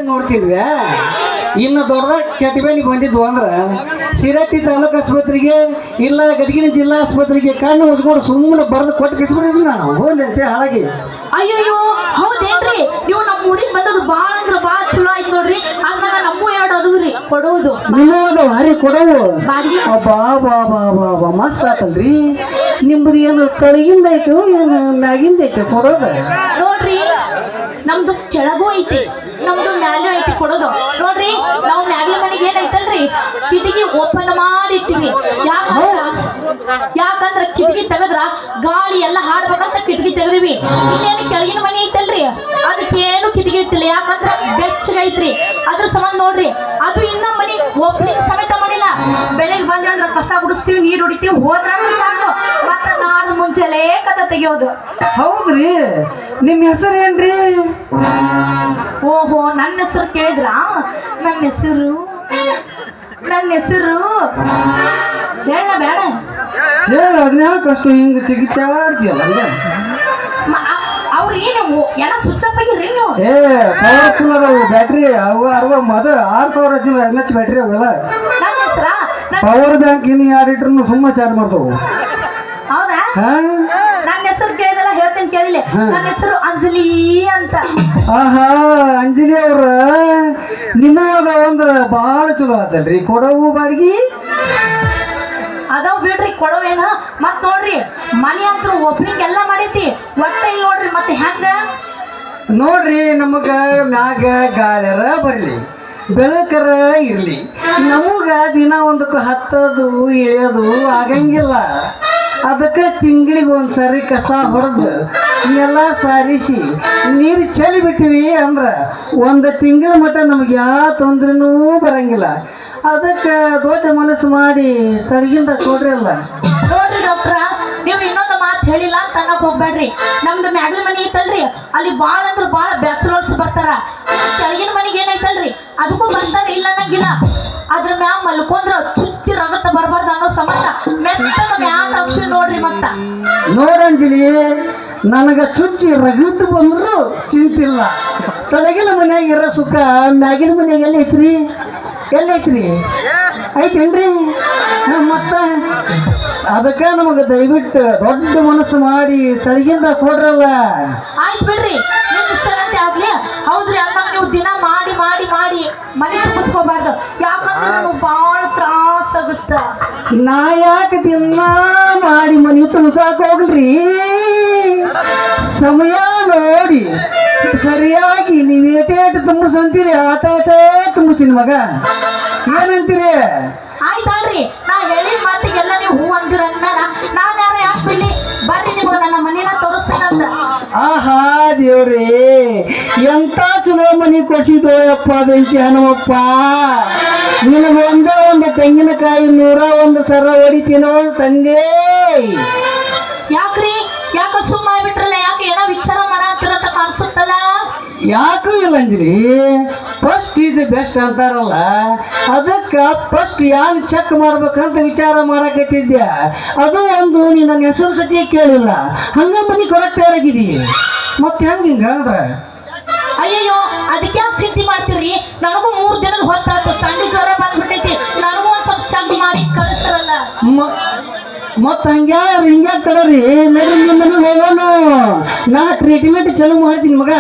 ನೋಡ್ತಿದ್ವಿ. ಇನ್ನು ದೊಡ್ಡದಾಗ ಕೆಟ್ಟಬೇನಿಗೆ ಬಂದಿದ್ವು ಅಂದ್ರ ಶಿರಟ್ಟಿ ತಾಲೂಕು ಆಸ್ಪತ್ರೆಗೆ ಇಲ್ಲ ಗದಗಿನ ಜಿಲ್ಲಾ ಆಸ್ಪತ್ರೆಗೆ ಕಣ್ಣು ಉದ್ಕೊಂಡು ಸುಮ್ಮನೆ ಬರೆದು ಕೊಟ್ಟು ಕಿಸ್ಬಿಟ್ಟಿದ್ವಿ ನಾನು ಹೋಗ್ಲಿ ಅಂತ ಹಾಳಾಗಿ. ಅಯ್ಯೋ ಹೌದೇನ್ರಿ, ನೀವು ನಮ್ಮ ಊರಿಗೆ ಬಂದದ್ದು ಭಾಳ ಅಂದ್ರ ಭಾಳ ಚಲೋ ಆಯ್ತು ನೋಡ್ರಿ. ಆದ್ಮೇಲೆ ನಮ್ಮ ಎರಡು ಅದುವ್ರಿ ಕೊಡೋದು ನಿಮ್ಮದು ಹರಿ ಕೊಡವು ಬಾಡಿಗೆ. ಬಾ ಬಾ ಬಾ ಬಾ ಬಾ ಮಸ್ತ್ ಆತಲ್ರಿ. ನಿಮ್ದು ಏನು ಕೆಳಗಿಂದ ಐತು ಏನು ಮ್ಯಾಗಿಂದ ಐತೆ ಕೊಡೋದು? ನೋಡ್ರಿ ನಮ್ದು ಕೆಳಗೂ ಐತಿ ನಮ್ದು ಮ್ಯಾಲೂ ಐತಿ ಕೊಡೋದು. ನೋಡ್ರಿ ನಾವು ಮ್ಯಾಗ್ಲ ಮನೆಗೆ ಏನೈತಲ್ರಿ ಕಿಟಕಿ ಓಪನ್ ಮಾಡಿಟ್ಟಿವಿ. ಯಾಕಂದ್ರ ಕಿಟಕಿ ತೆಗದ್ರ ಗಾಳಿ ಎಲ್ಲ ಹಾಡ್ಬೇಕಂತ ಕಿಟಕಿ ತೆಗದಿವಿ. ಇನ್ನೇನು ಕೆಳಗಿನ ಮನೆ ಐತಲ್ರಿ ಅದಕ್ಕೇನು ಕಿಟಕಿ ಇಟ್ಟಿಲ್ಲ, ಯಾಕಂದ್ರ ಬೆಚ್ಚಗೈತ್ರಿ. ಅದ್ರ ಸಂಬಂಧ ನೋಡ್ರಿ ಅದು ಇನ್ನ ಮನಿ ಓಪನಿಂಗ್ ಸಮೇತ ಮಾಡಿಲ್ಲ. ಬೆಳಿಗ್ಗೆ ಬಂದ್ರೆ ಅಂದ್ರ ಕಸ ಗುಡಿಸ್ತೀವಿ, ನೀರು ಹೊಡಿತೀವಿ, ಹೋದ್ರ ಸಾಕು ಮತ್ತ ನಾಡು ಮುಂಚೆಲೇ ಕದ ತೆಗಿಯೋದು. ಹೌದ್ರಿ, ನಿಮ್ಮ ಹೆಸರು ಏನ್ರಿ? ಓಹೋ ನನ್ನ ಹೆಸರು ಕೇಳಿದ್ರ? ನನ್ನ ಹೆಸರು ಹೇಳ ಬೇಡ ಹೇಳ ಅದನ್ನ ಕಷ್ಟ ಹಿಂಗ ತೆಗಿತಾಡ್ತೀಯಲ್ಲ ಅವ್ರಿ ನೀವು ಎಲ್ಲ ಸ್ವಿಚ್ ಅಪ್ ಆಗಿರ್ರಿ ನೀವು. ಏ ಪವರ್ಫುಲ್ ಅದಾವು ಬ್ಯಾಟ್ರಿ ಅವು 6000 mAh ಬ್ಯಾಟ್ರಿ ಅವೆಲ್ಲ. ನನ್ನ ಹೆಸರ ಪವರ್ ಬ್ಯಾಂಕ್ ಇನ್ನು 2 ಲೀಟರ್ನು ಸುಮ್ಮ ಚಾರ್ಜ್ ಮಾಡ್ತಾವು. ಹೌದಾ? ಹಾ ನನ್ನ ಹೆಸರು ಕೇಳಿದಲ್ಲ ಹೇಳ್ತೇನೆ ಕೇಳಿಲ್ಲ. ನನ್ನ ಹೆಸರು ಅಂಜಲಿ ಅಂತ. ಆಹಾ ಅಂಜಲಿ ಅವ್ರ ನಿಮ್ಮದ ಒಂದು ಬಹಳ ಚಲೋ ಆತಲ್ರಿ ಕೊಡವು ಬಾಡಿಗೆ. ಅದಾವ್ ಬಿಡ್ರಿ ಕೊಡವೇನ. ಮತ್ ನೋಡ್ರಿ ಮನಿ ಅಂತೂ ಓಪನಿಂಗ್ ಎಲ್ಲ ಮಾಡೈತಿ. ಒಟ್ಟ ಇಲ್ಲಿ ನೋಡ್ರಿ ಮತ್ತೆ ಹೆಂಗ ನೋಡ್ರಿ ನಮಗ ಮ್ಯಾಗ ಗಾಳ್ಯಾರ ಬರ್ಲಿ ಬೆಳಕರ ಇರ್ಲಿ, ನಮಗ ದಿನ ಒಂದಕ್ಕೆ ಹತ್ತದು ಇಳಿಯೋದು ಆಗಂಗಿಲ್ಲ. ಅದಕ್ಕೆ ತಿಂಗಳಿಗೆ ಒಂದ್ಸರಿ ಕಸ ಹೊಡೆದು ನೆಲ ಸಾರಿಸಿ ನೀರು ಚೆಲ್ಲಿ ಬಿಟ್ಟಿವಿ ಅಂದ್ರ 1 ತಿಂಗಳ ಮಟ್ಟ ನಮಗೆ ಯಾವ ತೊಂದ್ರೆನೂ ಬರಂಗಿಲ್ಲ. ಅದಕ್ಕೆ ದೊಡ್ಡ ಮನಸ್ಸು ಮಾಡಿ ತಡಗಿಂದ ಕೊಡ್ರಿ ಅಲ್ಲ. ನೋಡ್ರಿ ಡಾಕ್ಟ್ರ, ನೀವು ಇನ್ನೊಂದು ಮಾತು ಹೇಳಿಲ್ಲ ಅಂತ ಅನ್ನಕ್ ಹೋಗ್ಬೇಡ್ರಿ. ನಮ್ದು ಮ್ಯಾಗ್ಲ ಮನೆ ಐತಲ್ರಿ ಅಲ್ಲಿ ಭಾಳ ಅಂದ್ರ ಭಾಳ ಬ್ಯಾಚುಲರ್ಸ್ ಬರ್ತಾರ. ಕೆಳಗಿನ ಮನೆಗೆ ಏನೈತಲ್ರಿ ಅದಕ್ಕೂ ಬರ್ತಾರ, ಇಲ್ಲ ಅನ್ನಂಗಿಲ್ಲ. ಅದ್ರ ಮ್ಯಾಗ ಮಲ್ಕೊಂಡ್ರ ಚುಚ್ಚಿ ರಗತ್ತ ಬರಬಾರ್ದು ಅನ್ನೋ ಸಂಬಂಧ ಮೆತ್ತನ ಮ್ಯಾಟ್ ಅಕ್ಷಿ ನೋಡ್ರಿ. ಮತ್ತ ನೋಡಂಜಲಿ ನನಗ ಚುಚ್ಚಿ ರಗತ್ತು ಬಂದ್ರು ಚಿಂತಿಲ್ಲ. ತಳಗಿನ ಮನ್ಯಾಗ ಇರೋ ಸುಖ ಮ್ಯಾಗಿನ ಮನ್ಯಾಗ ಎಲ್ಲೈತ್ರಿ? ಐತೇನ್ರಿ? ಮತ್ತ ಅದಕ್ಕೆ ನಮಗೆ ದಯವಿಟ್ಟು ದೊಡ್ಡ ಮನಸ್ಸು ಮಾಡಿ ತಳಗಿಂದ ಕೊಡ್ರಲ್ಲ. ಆಯ್ತು ಬಿಡ್ರಿ, ನಿಮ್ ಇಷ್ಟಂತೆ ಆಗ್ಲಿ. ಹೌದ್ರಿ, ಅಲ್ಲಾಗ ನೀವು ದಿನ ಮಾಡಿ ಮಾಡಿ ಮಾಡಿ ಮನೆ ತುಂಬಿಸ್ಕೋಬಾರ್ದು, ಯಾಕಂದ್ರೆ ನಮಗೆ ಭಾಳ ತ್ರಾಸ ಆಗುತ್ತ. ನಾ ಯಾಕೆ ದಿನ ಮಾಡಿ ಮನೆ ತುಂಬಿಸಾಕ ಹೋಗ್ರಿ? ಸಮಯ ನೋಡಿ ಸರಿಯಾಗಿ ನೀವು ಏಟೇಟು ತುಂಬಿಸಂತೀರಿ ಆಟ ತುಂಬಿಸ್ತೀನಿ ಮಗ. ಏನಂತೀರಿ? ಆಯ್ತಾಳ್ರಿ, ನಾ ಹೇಳಿದ ಮಾತಿಗೆಲ್ಲ ನೀವು ಹೂ ಅಂದಿರ ಅಂದ್ಮೇಲೆ ನಾನು ಯಾಕೆ ಬಿಡ್ಲಿ? ಬರ್ರಿ ನಿಮಗೆ ನನ್ನ ಮನೇನ ತೋರಿಸ್ತೇನಂತ. ಆಹಾ ದೇವ್ರೇ, ಎಂತ ಚಲೋ ಮನಿ ಕೊಡ್ಸಿದೋ ಯಪ್ಪ ಬೆಂಚಿ ಹನುಮಪ್ಪ. ನಿನಗೆ ಒಂದು ತೆಂಗಿನಕಾಯಿ 101 ಸರ ಹೊಡಿತೀನೋ ತಂದೆ. ಯಾಕ್ರಿ ಯಾಕ ಸುಮ್ಮ ಬಿಟ್ರಲ್ಲ? ಯಾಕೆ ಏನೋ ವಿಚಾರ ಮಾಡತ್ತಿರಂತ ಕಾಣಿಸುತ್ತಲ್ಲ? ಯಾಕೂ ಇಲ್ಲ Anjali, first is the best ಅಂತಾರಲ್ಲ, ಅದಕ್ಕೆ ಫಸ್ಟ್ ಯಾರು ಚೆಕ್ ಮಾಡ್ಬೇಕಂತ ವಿಚಾರ ಮಾಡಕತ್ತಿದ್ದೆ. ಅದು ಒಂದು ನೀ ನನ್ನ ಹೆಸರು ಸತಿಯೇ ಕೇಳಿಲ್ಲ, ಹಂಗ ಮನಿ ಕೊಡಕ್ಟೇ ಆಗಿದಿ. ಮತ್ತೆ ಹೆಂಗ ಅಂದ್ರ? ಅಯ್ಯಯ್ಯೋ, ಅದಕ್ಕೆ ಯಾಕೆ ಚಿಂತೆ ಮಾಡ್ತೀರಿ? ನನಗೂ 3 ದಿನದ ಹೊತ್ತಾಯ್ತು, ತಂಡಿ ಜ್ವರ ಬಂದ್ಬಿಟ್ಟೈತಿ. ನನಗೂ ಒಂದ್ ಸ್ವಲ್ಪ ಚೆಕ್ ಮಾಡಿ ಕಳಿಸ್ತಾರಲ್ಲ. ಮತ್ತ ಹಿಂಗ್ಯಾರ ಕಡರಿ ನಡ್ರಿ ನಿಮ್ಮ ಮನೆಗೆ ಹೋಗೋಣ. ನಾ ಟ್ರೀಟ್ಮೆಂಟ್ ಚಲೋ ಮಾಡ್ತೀನಿ ಮಗ.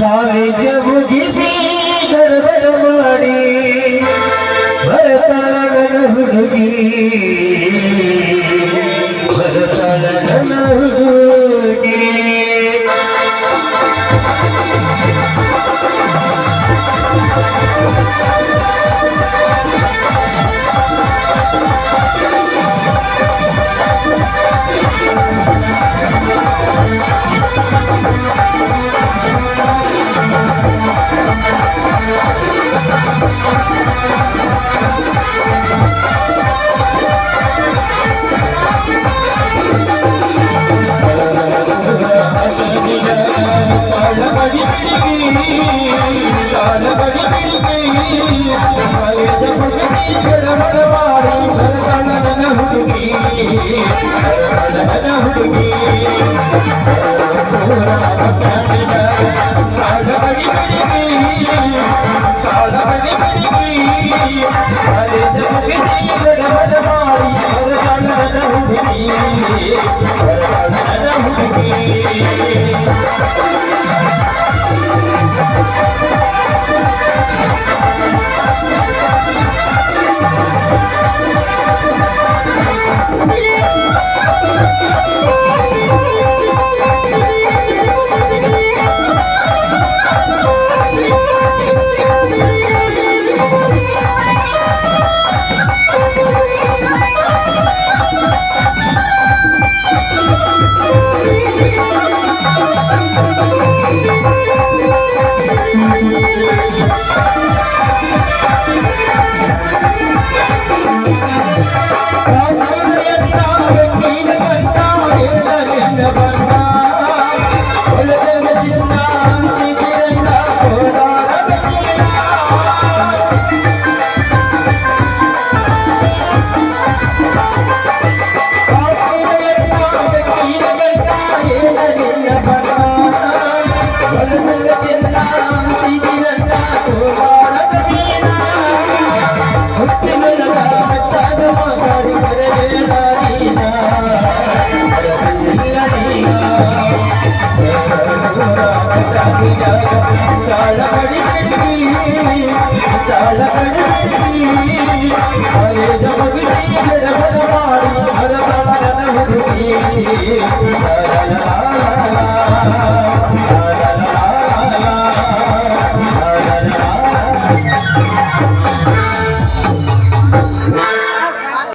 ಕಾಲೇಜ ಮುಗಿಸಿ ಗರ್ಭ ಮಾಡಿ ಬರ್ತಾಳ ನನ್ನ ಹುಡುಗಿ, ಬರ್ತಾಳ ನನ್ನ ಹುಡುಗಿ. ಕಾಲೇಜ ಮುಗಿಸಿ ಗಡಬಡ ಮಾಡಿ ಹೊರಗಾಣ ನನ್ನ ಹುಡುಗಿ